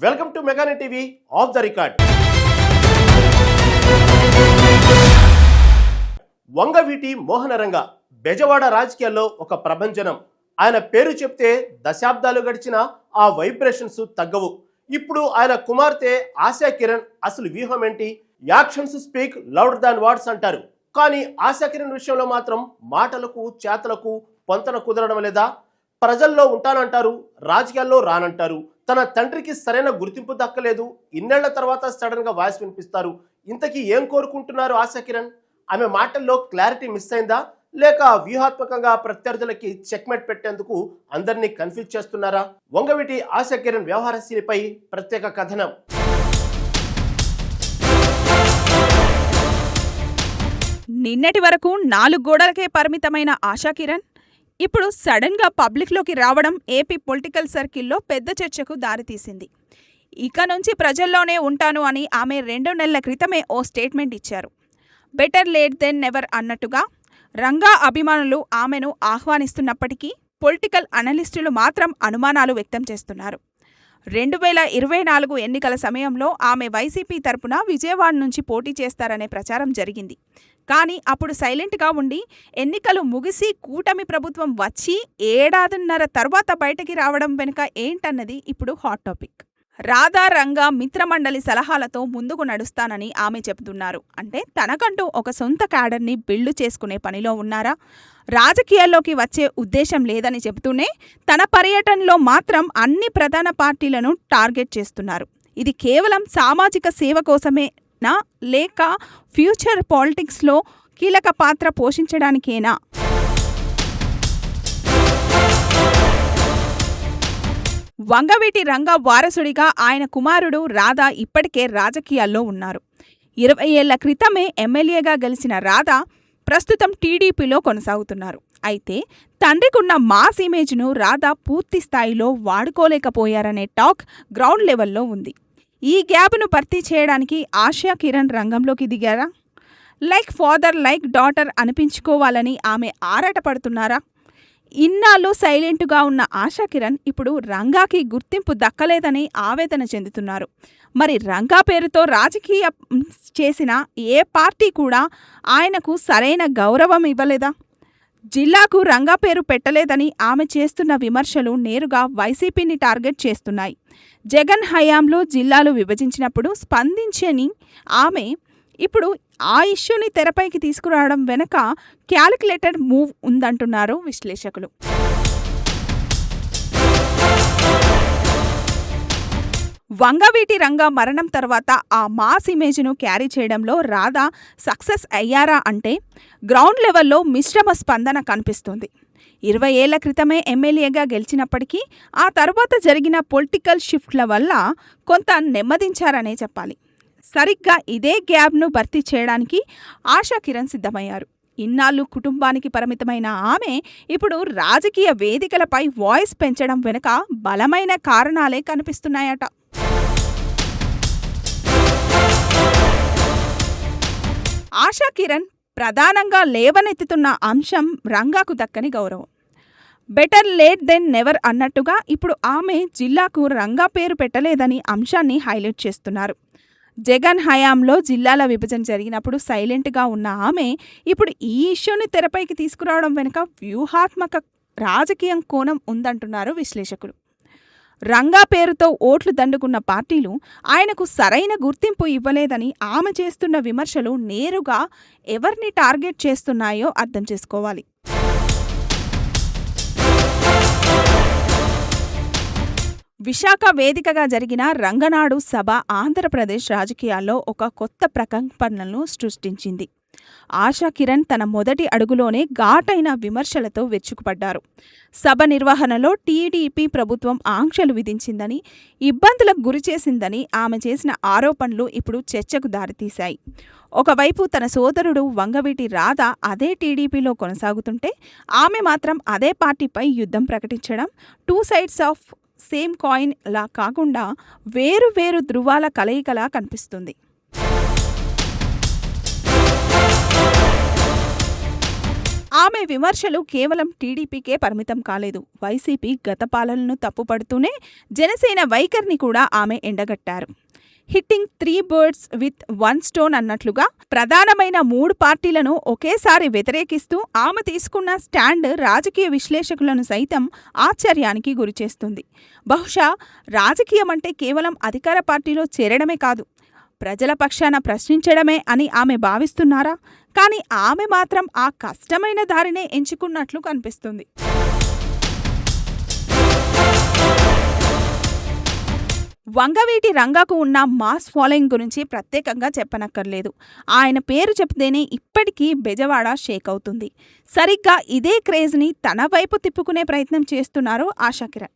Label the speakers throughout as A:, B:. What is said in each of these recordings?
A: Welcome to మెగానే TV off the record. Vangaveeti Mohanaranga Bezawada రాజకీయాల్లో ఒక ప్రభంజనం. ఆయన పేరు చెప్తే దశాబ్దాలు గడిచిన ఆ వైబ్రేషన్స్ తగ్గవు. ఇప్పుడు ఆయన కుమార్తె ఆశా కిరణ్ అసలు వ్యూహం ఏంటి? యాక్షన్స్ స్పీక్ లౌడర్ దాన్ వర్డ్స్ అంటారు. కానీ ఆశా కిరణ్ విషయంలో మాత్రం మాటలకు చేతలకు పొంతన కుదరడం లేదా? ప్రజల్లో ఉంటానంటారు, రాజకీయాల్లో రానంటారు. తన తండ్రికి సరైన గుర్తింపు దక్కలేదు, ఇన్నేళ్ల తర్వాత సడన్ గా వాయిస్ వినిపిస్తారు. ఇంతకీ ఏం కోరుకుంటున్నారు ఆశా కిరణ్? ఆమె మాటల్లో క్లారిటీ మిస్ అయిందా, లేక వ్యూహాత్మకంగా ప్రత్యర్థులకి చెక్మెట్ పెట్టేందుకు అందరినీ కన్ఫ్యూజ్ చేస్తున్నారా? వంగవీటి ఆశా కిరణ్ వ్యవహారశీలిపై ప్రత్యేక కథనం.
B: నిన్నటి వరకు 4 గోడలకే పరిమితమైన ఆశా కిరణ్ ఇప్పుడు సడన్గా పబ్లిక్లోకి రావడం ఏపీ పొలిటికల్ సర్కిల్లో పెద్ద చర్చకు దారితీసింది. ఇక నుంచి ప్రజల్లోనే ఉంటాను అని ఆమె 2 నెలల క్రితమే ఓ స్టేట్మెంట్ ఇచ్చారు. బెటర్ లేట్ దెన్ నెవర్ అన్నట్టుగా రంగా అభిమానులు ఆమెను ఆహ్వానిస్తున్నప్పటికీ పొలిటికల్ అనలిస్టులు మాత్రం అనుమానాలు వ్యక్తం చేస్తున్నారు. 2024 ఎన్నికల సమయంలో ఆమె వైసీపీ తరపున విజయవాడ నుంచి పోటీ చేస్తారనే ప్రచారం జరిగింది. కానీ అప్పుడు సైలెంట్గా ఉండి ఎన్నికలు ముగిసి కూటమి ప్రభుత్వం వచ్చి 1.5 ఏళ్ల తర్వాత బయటకి రావడం వెనుక ఏంటన్నది ఇప్పుడు హాట్ టాపిక్. రాధా రంగా మిత్రమండలి సలహాలతో ముందుకు నడుస్తానని ఆమె చెబుతున్నారు. అంటే తనకంటూ ఒక సొంత క్యాడర్ని బిల్డ్ చేసుకునే పనిలో ఉన్నారా? రాజకీయాల్లోకి వచ్చే ఉద్దేశం లేదని చెబుతూనే తన పర్యటనలో మాత్రం అన్ని ప్రధాన పార్టీలను టార్గెట్ చేస్తున్నారు. ఇది కేవలం సామాజిక సేవ కోసమేనా, లేక ఫ్యూచర్ పాలిటిక్స్లో కీలక పాత్ర పోషించడానికేనా? వంగవీటి రంగా వారసుడిగా ఆయన కుమారుడు రాధా ఇప్పటికే రాజకీయాల్లో ఉన్నారు. 20 ఏళ్ల క్రితమే ఎమ్మెల్యేగా గెలిచిన రాధా ప్రస్తుతం టీడీపీలో కొనసాగుతున్నారు. అయితే తండ్రికున్న మాస్ ఇమేజ్ను రాధా పూర్తి స్థాయిలో వాడుకోలేకపోయారనే టాక్ గ్రౌండ్ లెవెల్లో ఉంది. ఈ గ్యాప్ను భర్తీ చేయడానికి ఆశా కిరణ్ రంగంలోకి దిగారా? లైక్ ఫాదర్ లైక్ డాటర్ అనిపించుకోవాలని ఆమె ఆరాటపడుతున్నారా? ఇన్నాళ్ళు సైలెంటుగా ఉన్న ఆశా కిరణ్ ఇప్పుడు రంగాకి గుర్తింపు దక్కలేదని ఆవేదన చెందుతున్నారు. మరి రంగా పేరుతో రాజకీయం చేసిన ఏ పార్టీ కూడా ఆయనకు సరైన గౌరవం ఇవ్వలేదా? జిల్లాకు రంగా పేరు పెట్టలేదని ఆమె చేస్తున్న విమర్శలు నేరుగా వైసీపీని టార్గెట్ చేస్తున్నాయి. జగన్ హయాంలో జిల్లాలు విభజించినప్పుడు స్పందించని ఆమె ఇప్పుడు ఆ ఇష్యూని తెరపైకి తీసుకురావడం వెనక క్యాలిక్యులేటెడ్ మూవ్ ఉందంటున్నారు విశ్లేషకులు. వంగవీటి రంగా మరణం తర్వాత ఆ మాస్ ఇమేజ్ను క్యారీ చేయడంలో రాధా సక్సెస్ అయ్యారా అంటే గ్రౌండ్ లెవెల్లో మిశ్రమ స్పందన కనిపిస్తుంది. 20 ఏళ్ల క్రితమే ఎమ్మెల్యేగా గెలిచినప్పటికీ ఆ తర్వాత జరిగిన పొలిటికల్ షిఫ్ట్ల వల్ల కొంత నెమ్మదించారనే చెప్పాలి. సరిగ్గా ఇదే గ్యాప్ను భర్తీ చేయడానికి ఆశా కిరణ్ సిద్ధమయ్యారు. ఇన్నాళ్ళు కుటుంబానికి పరిమితమైన ఆమె ఇప్పుడు రాజకీయ వేదికలపై వాయిస్ పెంచడం వెనుక బలమైన కారణాలే కనిపిస్తున్నాయట. ఆశా కిరణ్ ప్రధానంగా లేవనెత్తుతున్న అంశం రంగాకు దక్కని గౌరవం. బెటర్ లేట్ దెన్ నెవర్ అన్నట్టుగా ఇప్పుడు ఆమె జిల్లాకు రంగా పేరు పెట్టలేదని అంశాన్ని హైలైట్ చేస్తున్నారు. జగన్ హయాంలో జిల్లాల విభజన జరిగినప్పుడు సైలెంట్గా ఉన్న ఆమె ఇప్పుడు ఈ ఇష్యూని తెరపైకి తీసుకురావడం వెనుక వ్యూహాత్మక రాజకీయం కోణం ఉందంటున్నారు విశ్లేషకులు. రంగా పేరుతో ఓట్లు దండుకున్న పార్టీలు ఆయనకు సరైన గుర్తింపు ఇవ్వలేదని ఆమె చేస్తున్న విమర్శలు నేరుగా ఎవరిని టార్గెట్ చేస్తున్నాయో అర్థం చేసుకోవాలి. విశాఖ వేదికగా జరిగిన రంగనాడు సభ ఆంధ్రప్రదేశ్ రాజకీయాల్లో ఒక కొత్త ప్రకంపనలను సృష్టించింది. ఆశా కిరణ్ తన మొదటి అడుగులోనే ఘాటైన విమర్శలతో విరుచుకుపడ్డారు. సభ నిర్వహణలో టీడీపీ ప్రభుత్వం ఆంక్షలు విధించిందని, ఇబ్బందులకు గురిచేసిందని ఆమె చేసిన ఆరోపణలు ఇప్పుడు చర్చకు దారితీశాయి. ఒకవైపు తన సోదరుడు వంగవీటి రాధా అదే టీడీపీలో కొనసాగుతుంటే ఆమె మాత్రం అదే పార్టీపై యుద్ధం ప్రకటించడం 2 సైడ్స్ ఆఫ్ సేమ్ కాయిన్ లా కాకుండా వేరు వేరు ధృవాల కలయికలా కనిపిస్తుంది. ఆమె విమర్శలు కేవలం టీడీపీకే పరిమితం కాలేదు. వైసీపీ గత పాలనను తప్పుపడుతూనే జనసేన వైఖరిని కూడా ఆమె ఎండగట్టారు. హిట్టింగ్ 3 birds with 1 stone అన్నట్లుగా ప్రధానమైన 3 పార్టీలను ఒకేసారి వ్యతిరేకిస్తూ ఆమె తీసుకున్న స్టాండ్ రాజకీయ విశ్లేషకులను సైతం ఆశ్చర్యానికి గురిచేస్తుంది. బహుశా రాజకీయం అంటే కేవలం అధికార పార్టీలో చేరడమే కాదు, ప్రజల పక్షాన ప్రశ్నించడమే అని ఆమె భావిస్తున్నారా? కానీ ఆమె మాత్రం ఆ కష్టమైన దారినే ఎంచుకున్నట్లు కనిపిస్తుంది. వంగవీటి రంగాకు ఉన్న మాస్ ఫాలోయింగ్ గురించి ప్రత్యేకంగా చెప్పనక్కర్లేదు. ఆయన పేరు చెప్తేనే ఇప్పటికీ బెజవాడ షేక్ అవుతుంది. సరిగ్గా ఇదే క్రేజ్ని తన వైపు తిప్పుకునే ప్రయత్నం చేస్తున్నారు ఆశా కిరణ్.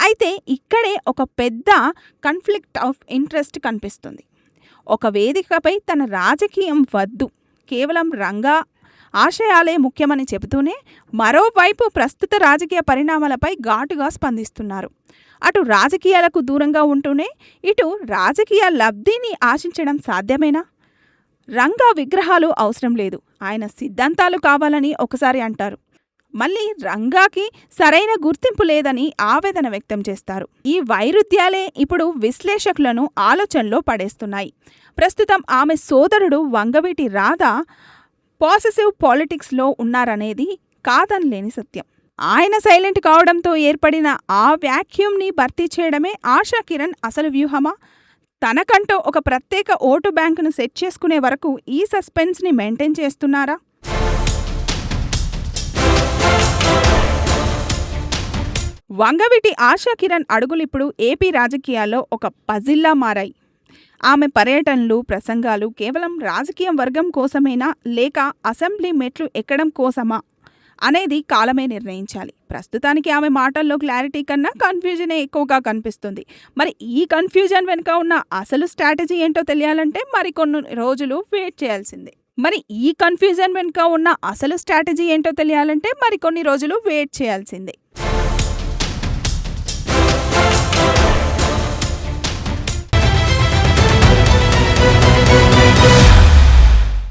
B: అయితే ఇక్కడే ఒక పెద్ద కాన్ఫ్లిక్ట్ ఆఫ్ ఇంట్రెస్ట్ కనిపిస్తుంది. ఒక వేదికపై తన రాజకీయం వద్దు, కేవలం రంగా ఆశయాలే ముఖ్యమని చెబుతూనే మరోవైపు ప్రస్తుత రాజకీయ పరిణామాలపై ఘాటుగా స్పందిస్తున్నారు. అటు రాజకీయాలకు దూరంగా ఉంటూనే ఇటు రాజకీయ లబ్ధిని ఆశించడం సాధ్యమేనా? రంగా విగ్రహాలు అవసరం లేదు, ఆయన సిద్ధాంతాలు కావాలని ఒకసారి అంటారు. మళ్ళీ రంగాకి సరైన గుర్తింపు లేదని ఆవేదన వ్యక్తం చేస్తారు. ఈ వైరుధ్యాలే ఇప్పుడు విశ్లేషకులను ఆలోచనలో పడేస్తున్నాయి. ప్రస్తుతం ఆమె సోదరుడు వంగవీటి రాధ పాసెసివ్ పాలిటిక్స్లో ఉన్నారనేది కాదనలేని సత్యం. ఆయన సైలెంట్ కావడంతో ఏర్పడిన ఆ వ్యాక్యూమ్ని భర్తీ చేయడమే ఆశా కిరణ్ అసలు వ్యూహమా? తనకంటూ ఒక ప్రత్యేక ఓటు బ్యాంకును సెట్ చేసుకునే వరకు ఈ సస్పెన్స్ని మెయింటైన్ చేస్తున్నారా? వంగవీటి ఆశా కిరణ్ అడుగులిప్పుడు ఏపీ రాజకీయాల్లో ఒక పజిల్లా మారాయి. ఆమె పర్యటనలు, ప్రసంగాలు కేవలం రాజకీయ వర్గం కోసమేనా లేక అసెంబ్లీ మెట్లు ఎక్కడం కోసమా అనేది కాలమే నిర్ణయించాలి. ప్రస్తుతానికి ఆమె మాటల్లో క్లారిటీ కన్నా కన్ఫ్యూజనే ఎక్కువగా కనిపిస్తుంది. మరి ఈ కన్ఫ్యూజన్ వెనుక ఉన్న అసలు స్ట్రాటజీ ఏంటో తెలియాలంటే మరికొన్ని రోజులు వెయిట్ చేయాల్సిందే.